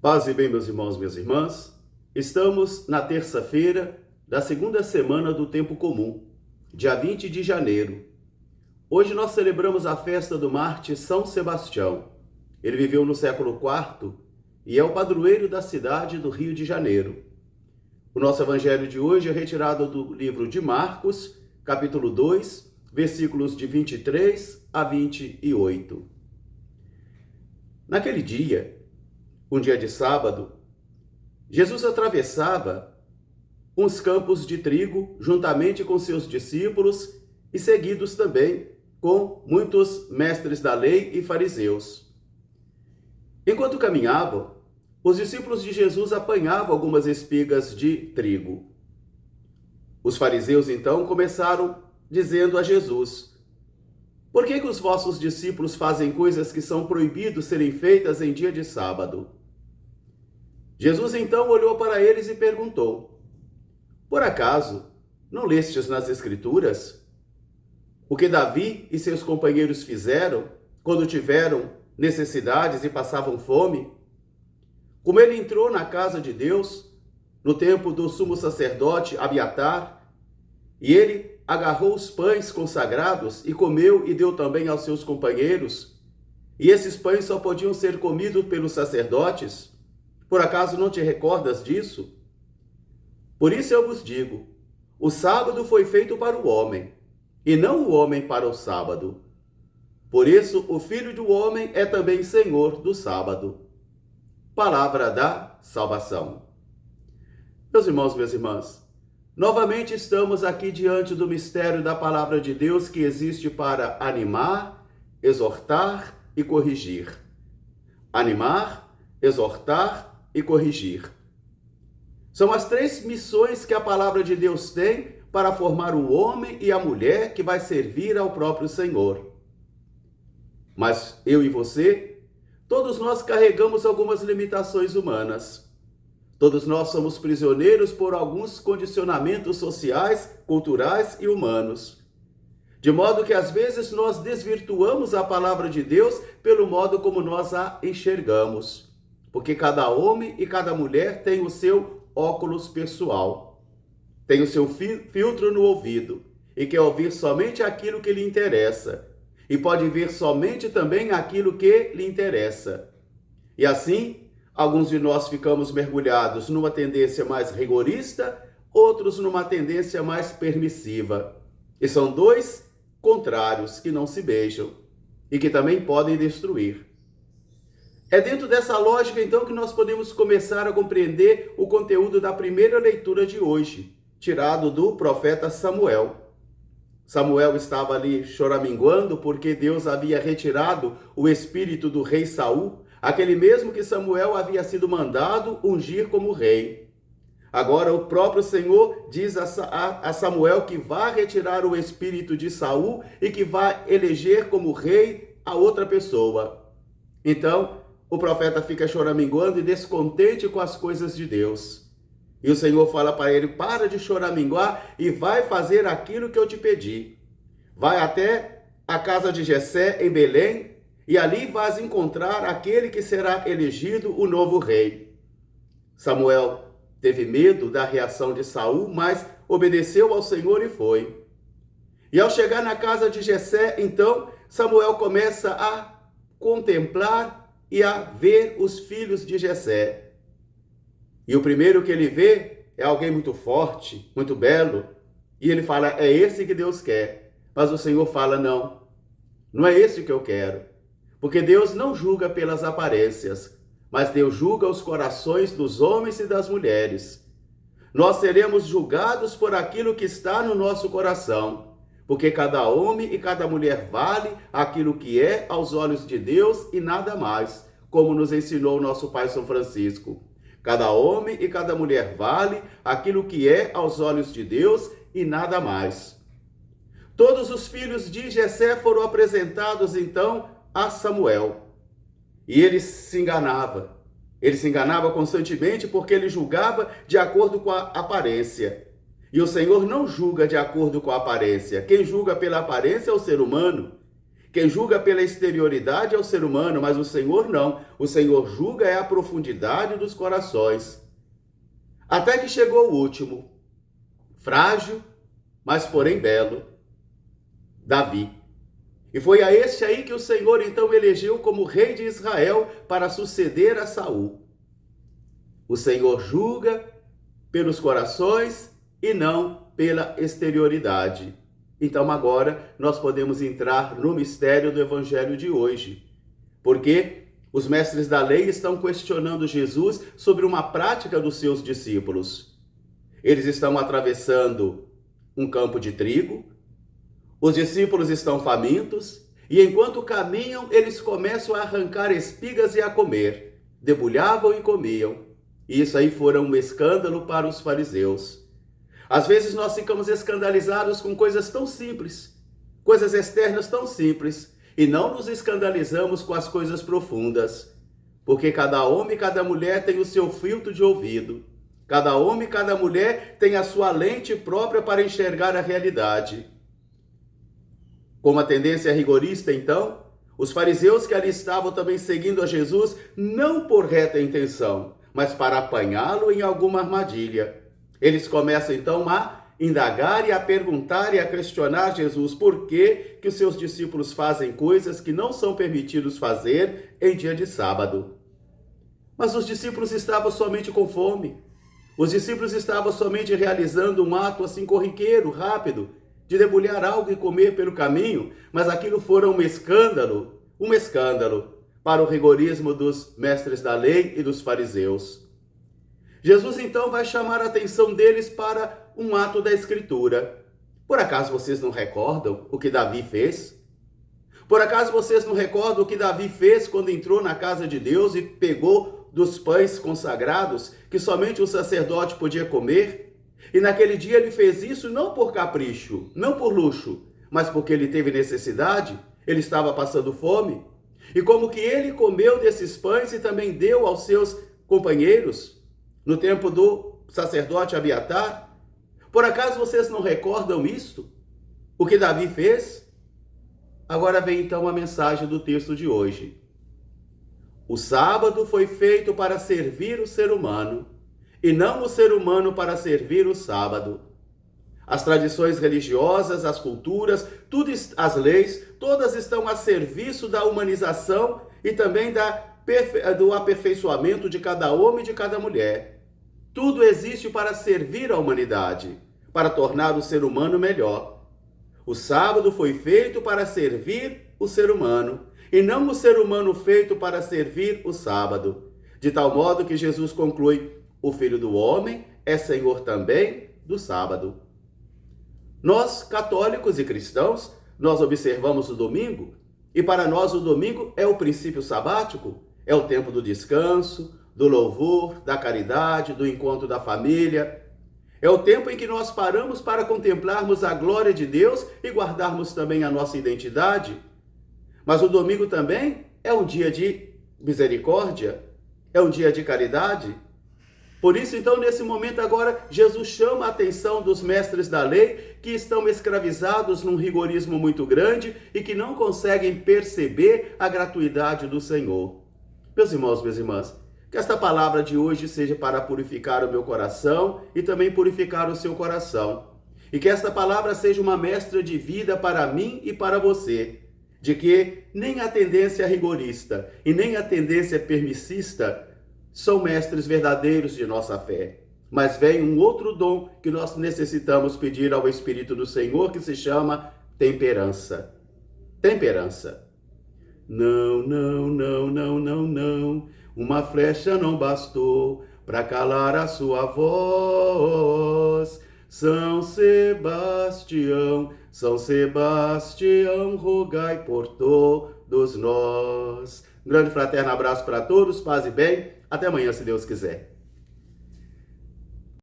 Paz e bem, meus irmãos, minhas irmãs. Estamos na terça-feira da segunda semana do Tempo Comum, dia 20 de janeiro. Hoje nós celebramos a festa do mártir São Sebastião. Ele viveu no século IV e é o padroeiro da cidade do Rio de Janeiro. O nosso evangelho de hoje é retirado do livro de Marcos, capítulo 2, versículos de 23 a 28. Naquele dia, um dia de sábado, Jesus atravessava uns campos de trigo juntamente com seus discípulos e seguidos também com muitos mestres da lei e fariseus. Enquanto caminhavam, os discípulos de Jesus apanhavam algumas espigas de trigo. Os fariseus então começaram dizendo a Jesus: "Por que os vossos discípulos fazem coisas que são proibidas serem feitas em dia de sábado?" Jesus então olhou para eles e perguntou: "Por acaso não lestes nas Escrituras o que Davi e seus companheiros fizeram quando tiveram necessidades e passavam fome? Como ele entrou na casa de Deus no tempo do sumo sacerdote Abiatar, e ele agarrou os pães consagrados e comeu e deu também aos seus companheiros, e esses pães só podiam ser comidos pelos sacerdotes? Por acaso não te recordas disso? Por isso eu vos digo, o sábado foi feito para o homem, e não o homem para o sábado. Por isso o Filho do Homem é também Senhor do sábado." Palavra da salvação. Meus irmãos, minhas irmãs, novamente estamos aqui diante do mistério da palavra de Deus que existe para animar, exortar e corrigir. Animar, exortar e corrigir. São as três missões que a palavra de Deus tem para formar o homem e a mulher que vai servir ao próprio Senhor. Mas eu e você, todos nós carregamos algumas limitações humanas. Todos nós somos prisioneiros por alguns condicionamentos sociais, culturais e humanos. De modo que às vezes nós desvirtuamos a palavra de Deus pelo modo como nós a enxergamos. Porque cada homem e cada mulher tem o seu óculos pessoal, tem o seu filtro no ouvido e quer ouvir somente aquilo que lhe interessa e pode ver somente também aquilo que lhe interessa. E assim, alguns de nós ficamos mergulhados numa tendência mais rigorista, outros numa tendência mais permissiva. E são dois contrários que não se beijam e que também podem destruir. É dentro dessa lógica, então, que nós podemos começar a compreender o conteúdo da primeira leitura de hoje, tirado do profeta Samuel. Samuel estava ali choraminguando porque Deus havia retirado o espírito do rei Saul, aquele mesmo que Samuel havia sido mandado ungir como rei. Agora o próprio Senhor diz a Samuel que vai retirar o espírito de Saul e que vai eleger como rei a outra pessoa. Então, o profeta fica choraminguando e descontente com as coisas de Deus. E o Senhor fala para ele: "Para de choraminguar e vai fazer aquilo que eu te pedi. Vai até a casa de Jessé em Belém e ali vais encontrar aquele que será elegido o novo rei." Samuel teve medo da reação de Saul, mas obedeceu ao Senhor e foi. E ao chegar na casa de Jessé, então, Samuel começa a contemplar e a ver os filhos de Jessé. E o primeiro que ele vê é alguém muito forte, muito belo, e ele fala: "É esse que Deus quer." Mas o Senhor fala: "Não, não é esse que eu quero." Porque Deus não julga pelas aparências, mas Deus julga os corações dos homens e das mulheres. Nós seremos julgados por aquilo que está no nosso coração, porque cada homem e cada mulher vale aquilo que é aos olhos de Deus e nada mais, como nos ensinou o nosso Pai São Francisco. Cada homem e cada mulher vale aquilo que é aos olhos de Deus e nada mais. Todos os filhos de Jessé foram apresentados então a Samuel. E ele se enganava. Ele se enganava constantemente porque ele julgava de acordo com a aparência. E o Senhor não julga de acordo com a aparência. Quem julga pela aparência é o ser humano. Quem julga pela exterioridade é o ser humano, mas o Senhor não. o Senhor julga a profundidade dos corações. Até que chegou o último, frágil, mas porém belo, Davi. E foi a este aí que o Senhor então elegeu como rei de Israel para suceder a Saul. O Senhor julga pelos corações e não pela exterioridade. Então agora nós podemos entrar no mistério do evangelho de hoje, porque os mestres da lei estão questionando Jesus sobre uma prática dos seus discípulos. Eles estão atravessando um campo de trigo, os discípulos estão famintos, e enquanto caminham, eles começam a arrancar espigas e a comer. Debulhavam e comiam. E isso aí foi um escândalo para os fariseus. Às vezes nós ficamos escandalizados com coisas tão simples, coisas externas tão simples, e não nos escandalizamos com as coisas profundas, porque cada homem e cada mulher tem o seu filtro de ouvido, cada homem e cada mulher tem a sua lente própria para enxergar a realidade. Com uma tendência rigorista, então, os fariseus que ali estavam também seguindo a Jesus, não por reta intenção, mas para apanhá-lo em alguma armadilha. Eles começam então a indagar e a perguntar e a questionar Jesus por que os seus discípulos fazem coisas que não são permitidos fazer em dia de sábado. Mas os discípulos estavam somente com fome. Os discípulos estavam somente realizando um ato assim corriqueiro, rápido, de debulhar algo e comer pelo caminho, mas aquilo fora um escândalo para o rigorismo dos mestres da lei e dos fariseus. Jesus então vai chamar a atenção deles para um ato da Escritura. Por acaso vocês não recordam o que Davi fez? Por acaso vocês não recordam o que Davi fez quando entrou na casa de Deus e pegou dos pães consagrados que somente o sacerdote podia comer? E naquele dia ele fez isso não por capricho, não por luxo, mas porque ele teve necessidade, ele estava passando fome. E como que ele comeu desses pães e também deu aos seus companheiros no tempo do sacerdote Abiatar? Por acaso vocês não recordam isto? O que Davi fez? Agora vem então a mensagem do texto de hoje. O sábado foi feito para servir o ser humano, e não o ser humano para servir o sábado. As tradições religiosas, as culturas, as leis, todas estão a serviço da humanização e também do aperfeiçoamento de cada homem e de cada mulher. Tudo existe para servir a humanidade, para tornar o ser humano melhor. O sábado foi feito para servir o ser humano, e não o ser humano feito para servir o sábado. De tal modo que Jesus conclui: o Filho do Homem é Senhor também do sábado. Nós, católicos e cristãos, nós observamos o domingo, e para nós o domingo é o princípio sabático, é o tempo do descanso, do louvor, da caridade, do encontro da família. É o tempo em que nós paramos para contemplarmos a glória de Deus e guardarmos também a nossa identidade. Mas o domingo também é um dia de misericórdia, é um dia de caridade. Por isso, então, nesse momento agora, Jesus chama a atenção dos mestres da lei que estão escravizados num rigorismo muito grande e que não conseguem perceber a gratuidade do Senhor. Meus irmãos, minhas irmãs, que esta palavra de hoje seja para purificar o meu coração e também purificar o seu coração. E que esta palavra seja uma mestra de vida para mim e para você, de que nem a tendência rigorista e nem a tendência permissista são mestres verdadeiros de nossa fé. Mas vem um outro dom que nós necessitamos pedir ao Espírito do Senhor, que se chama temperança. Temperança. Não, não, não, não, não, não. Uma flecha não bastou para calar a sua voz. São Sebastião, rogai por todos nós. Um grande fraterno abraço para todos, paz e bem. Até amanhã, se Deus quiser.